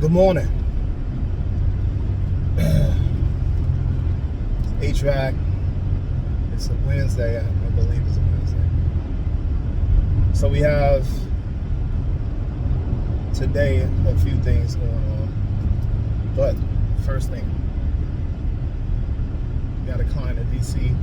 Good morning. HVAC. It's a Wednesday. I believe it's a Wednesday. So we have today a few things going on. But first thing, we got a client at DC.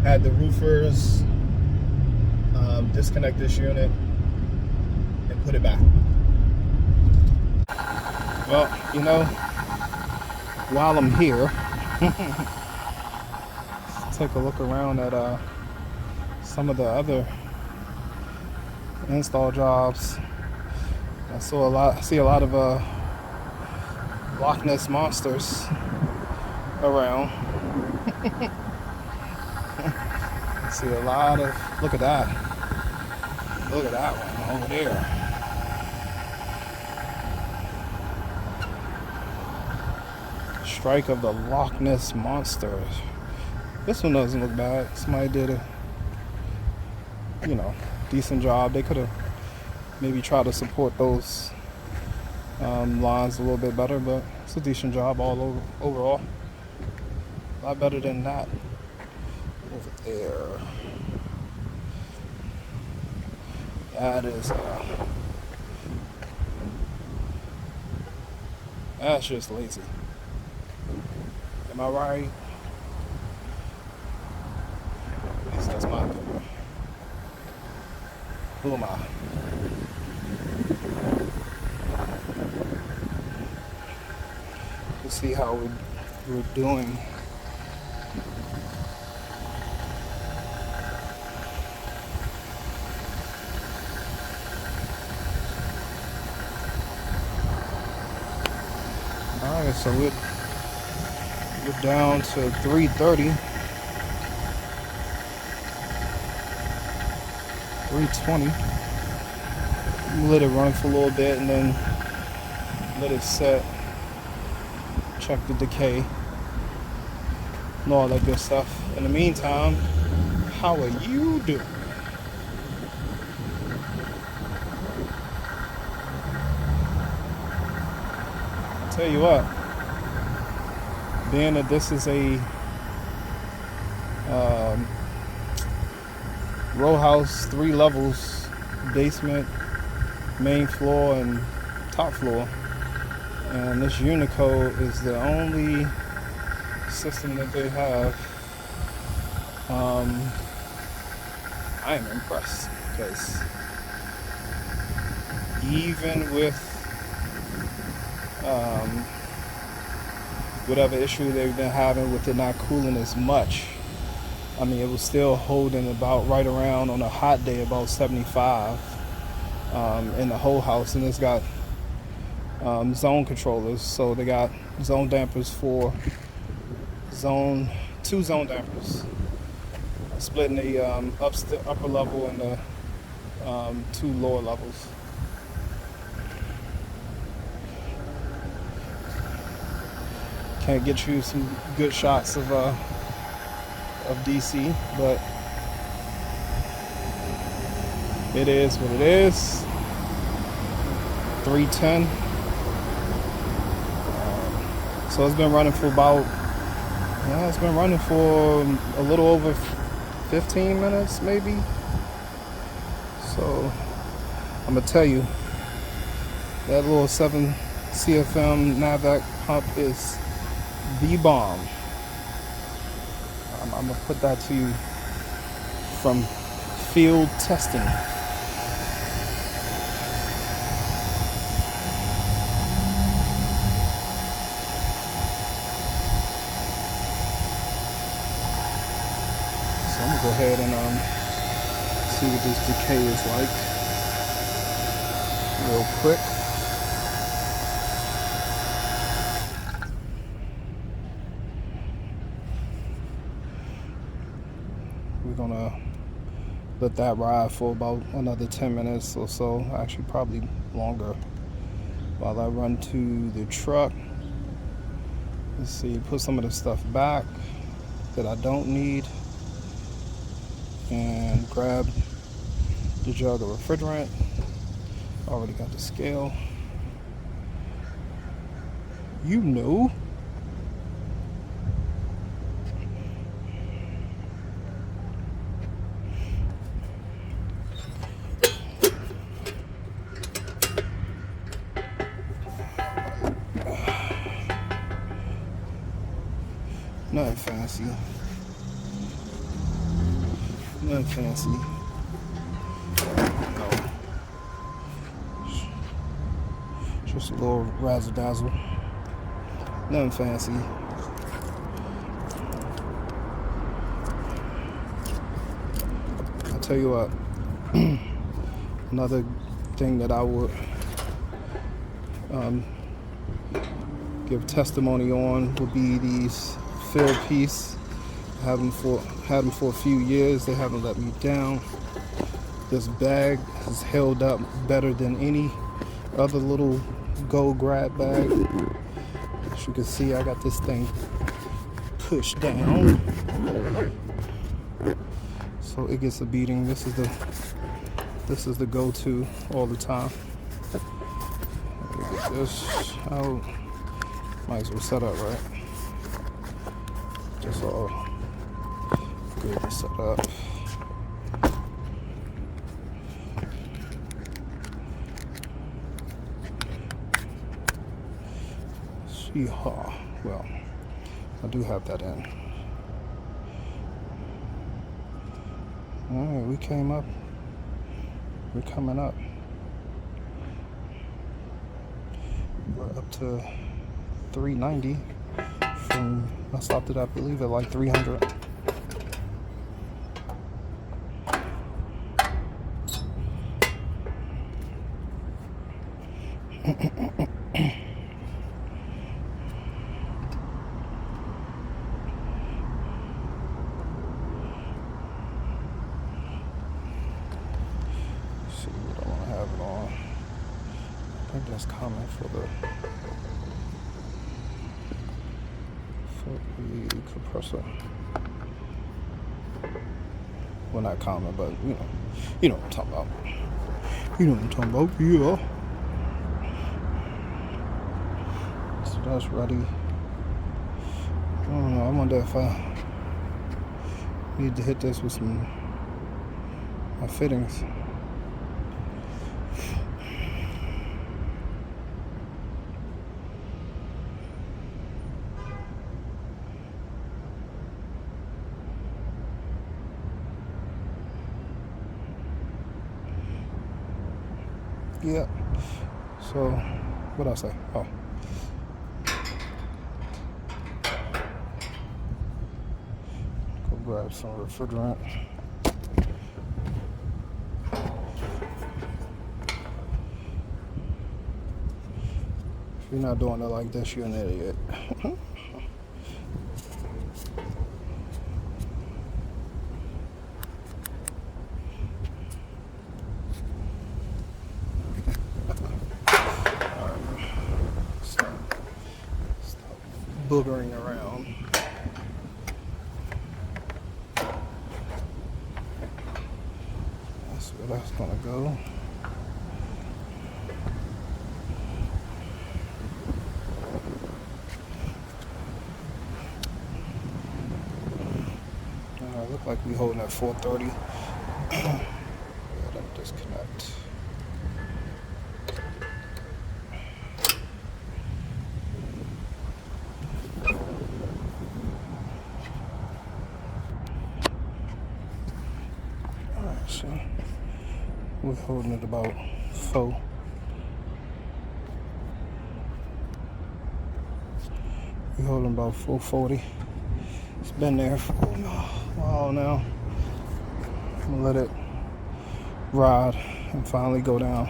Had the roofers disconnect this unit and put it back. Well, while I'm here, let's take a look around at some of the other install jobs. I see a lot of Loch Ness monsters around. I see a lot of, look at that one over there. Strike of the Loch Ness Monster. This one doesn't look bad. Somebody did a, decent job. They could have maybe tried to support those lines a little bit better, but it's a decent job overall. A lot better than that over there. That is that's just lazy. Am I right? At least that's my opinion. Who am I? Let's see how we're doing. Alright, so we're down to 330. 320. Let it run for a little bit and then let it set. Check the decay and all that good stuff. In the meantime, how are you doing? I'll tell you what, being that this is a row house, 3 levels, basement, main floor, and top floor, and this Unicode is the only system that they have, I am impressed, because even with whatever issue they've been having with it not cooling as much, I mean, it was still holding about right around, on a hot day, about 75 in the whole house. And it's got zone controllers. So they got zone dampers for two zone dampers, splitting the upper level and the 2 lower levels. Can't get you some good shots of DC, but it is what it is. 310. So it's been running for a little over 15 minutes maybe. So I'm gonna tell you, that little 7 CFM NAVAC pump is the bomb. I'm gonna put that to you from field testing. So I'm gonna go ahead and see what this decay is like real quick. We're gonna let that ride for about another 10 minutes or so, actually probably longer, while I run to the truck. Let's see, put some of the stuff back that I don't need, and grab the jug of refrigerant. Already got the scale. You know. Nothing fancy. Nothing fancy. No. Just a little razzle dazzle. Nothing fancy. I'll tell you what. Another thing that I would give testimony on would be these field piece. I had them for a few years. They haven't let me down. This bag has held up better than any other little Go Grab bag. As you can see, I got this thing pushed down, so it gets a beating. This is the go-to all the time. Let me get this out. Might as well set up right. Just all good to set up. Yeehaw. Well, I do have that in. Alright, we came up. We're coming up. We're up to 390 from, I stopped it, I believe, at like 300. See what I want to have it on. I think that's common for the compressor. Well, not common, but you know what I'm talking about. You know what I'm talking about, yeah. So that's ready. I don't know. I wonder if I need to hit this with my fittings. Yeah. So, what I say? Oh. Go grab some refrigerant. If you're not doing it like this, you're an idiot. Boogering around. That's where that's gonna go. Look like we holding at 430. Let me disconnect. So we're holding it about 4. We're holding about 440. It's been there for a while now. I'm gonna let it ride and finally go down.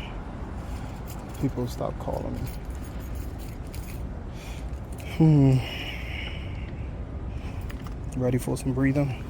People stop calling me. Ready for some breathing?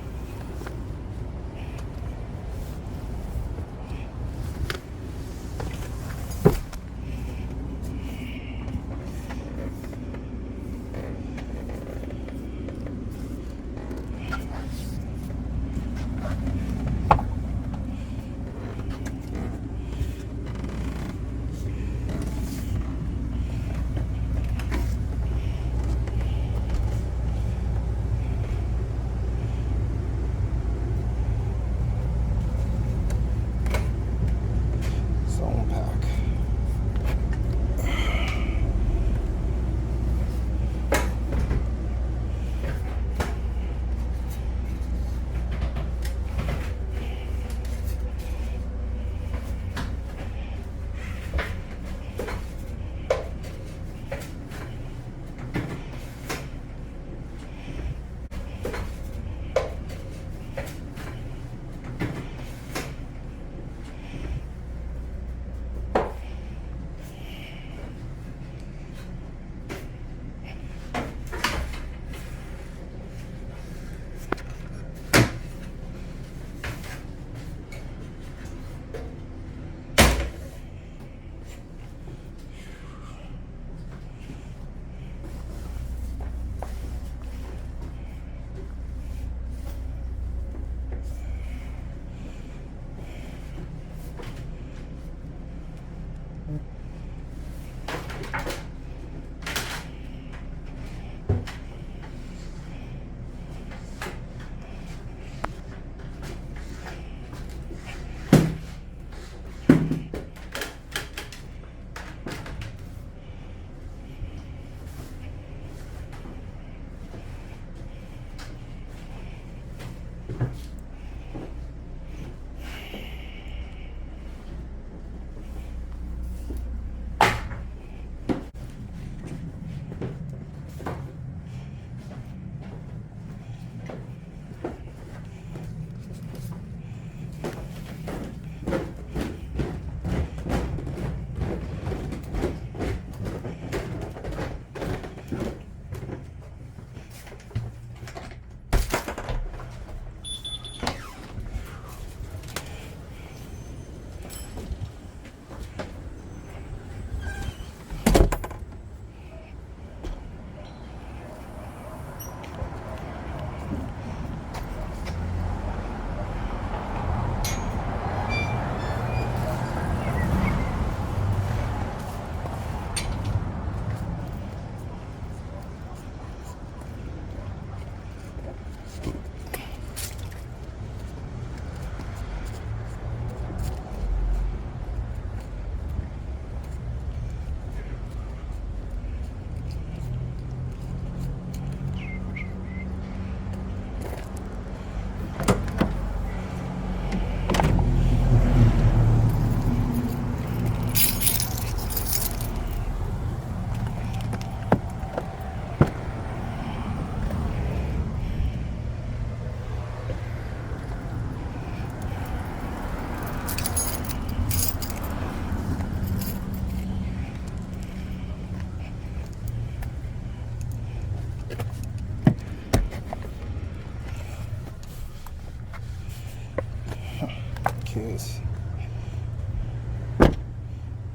Kids.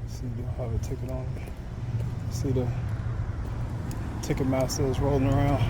See, they'll have a ticket on. See the Ticketmaster is rolling around.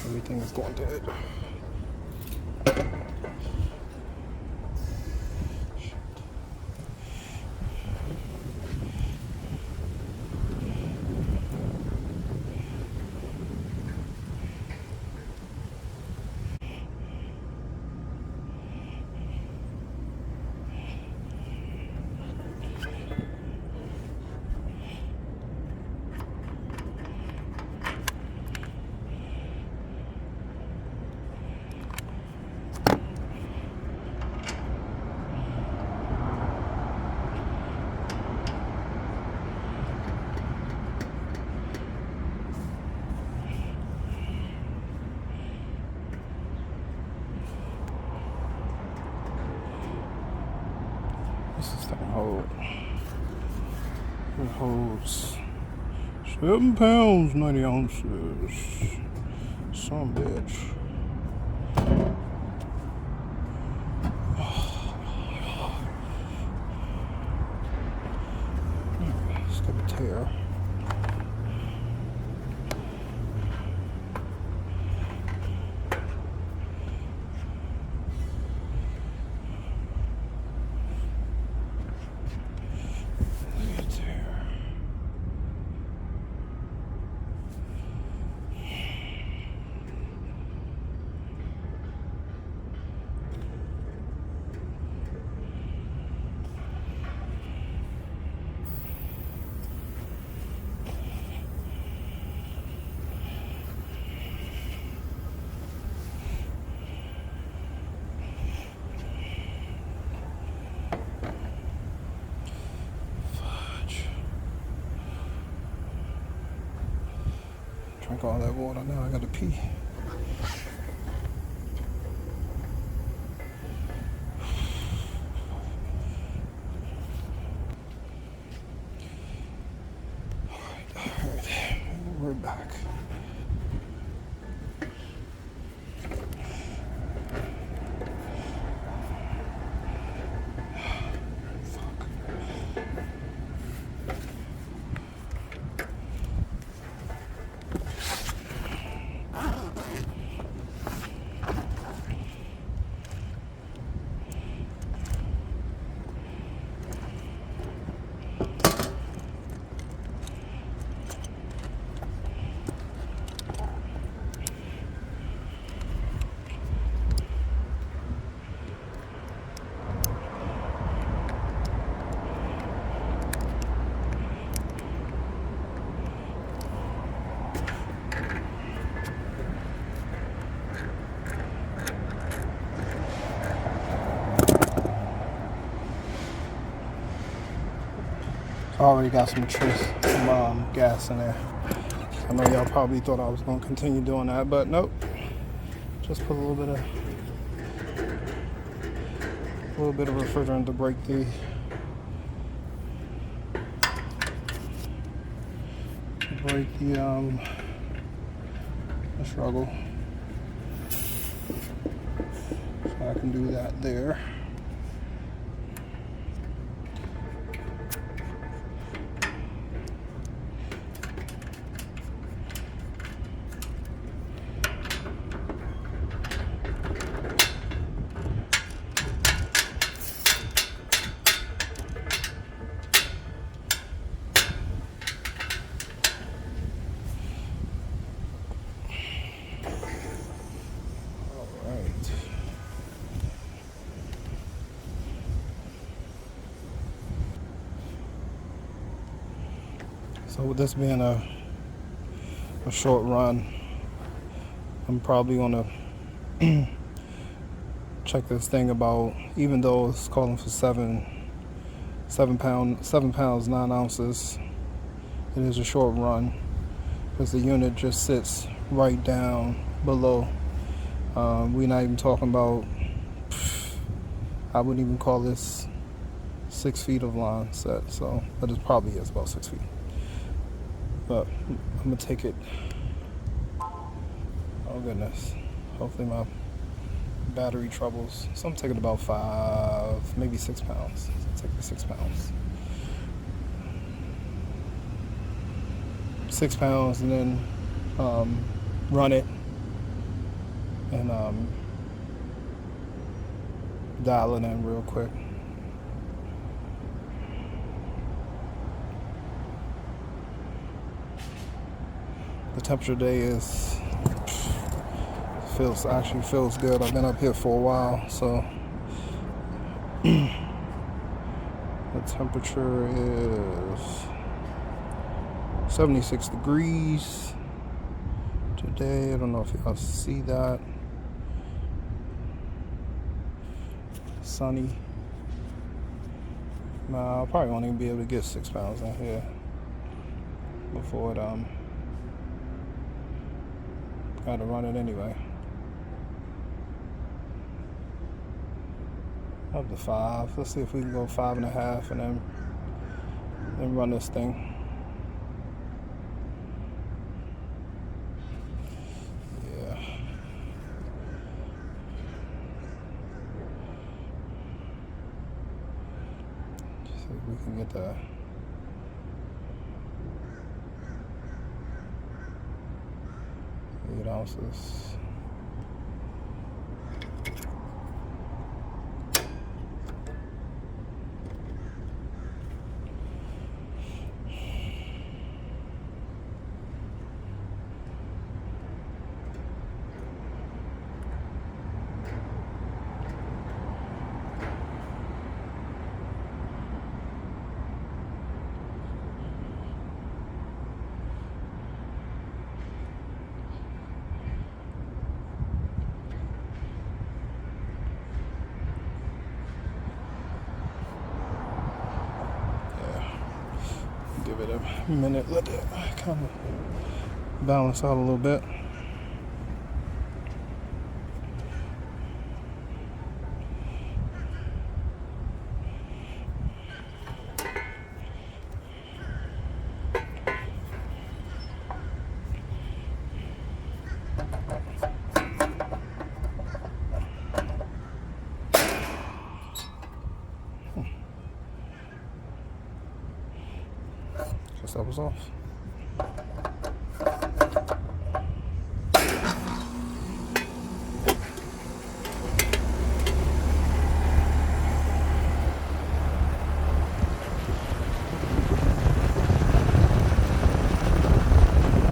Everything is going dead. This is thing hold. It holds 7 pounds, 90 ounces. Some bitch. Let's get a tear. Drink all that water now. I gotta pee. Alright. We're back. I already got some gas in there. I know y'all probably thought I was gonna continue doing that, but nope. Just put a little bit of refrigerant to break the struggle. So I can do that there. So with this being a short run, I'm probably gonna check this thing about, even though it's calling for 7 pounds 9 ounces, it is a short run because the unit just sits right down below. We're not even talking about, I wouldn't even call this 6 feet of line set, so, but it probably is about 6 feet. But I'm gonna take it. Oh goodness. Hopefully my battery troubles. So I'm taking about 5, maybe 6 pounds. So take the 6 pounds. 6 pounds and then run it and dial it in real quick. The temperature today actually feels good. I've been up here for a while, so the temperature is 76 degrees today. I don't know if y'all see that. Sunny. Nah, I'll probably won't even be able to get 6 pounds in here before it gotta run it anyway. Up to 5. Let's see if we can go 5.5 and then run this thing. Yeah. See if we can get the 8 ounces. Give it a minute, let it kind of balance out a little bit. Guess that was off.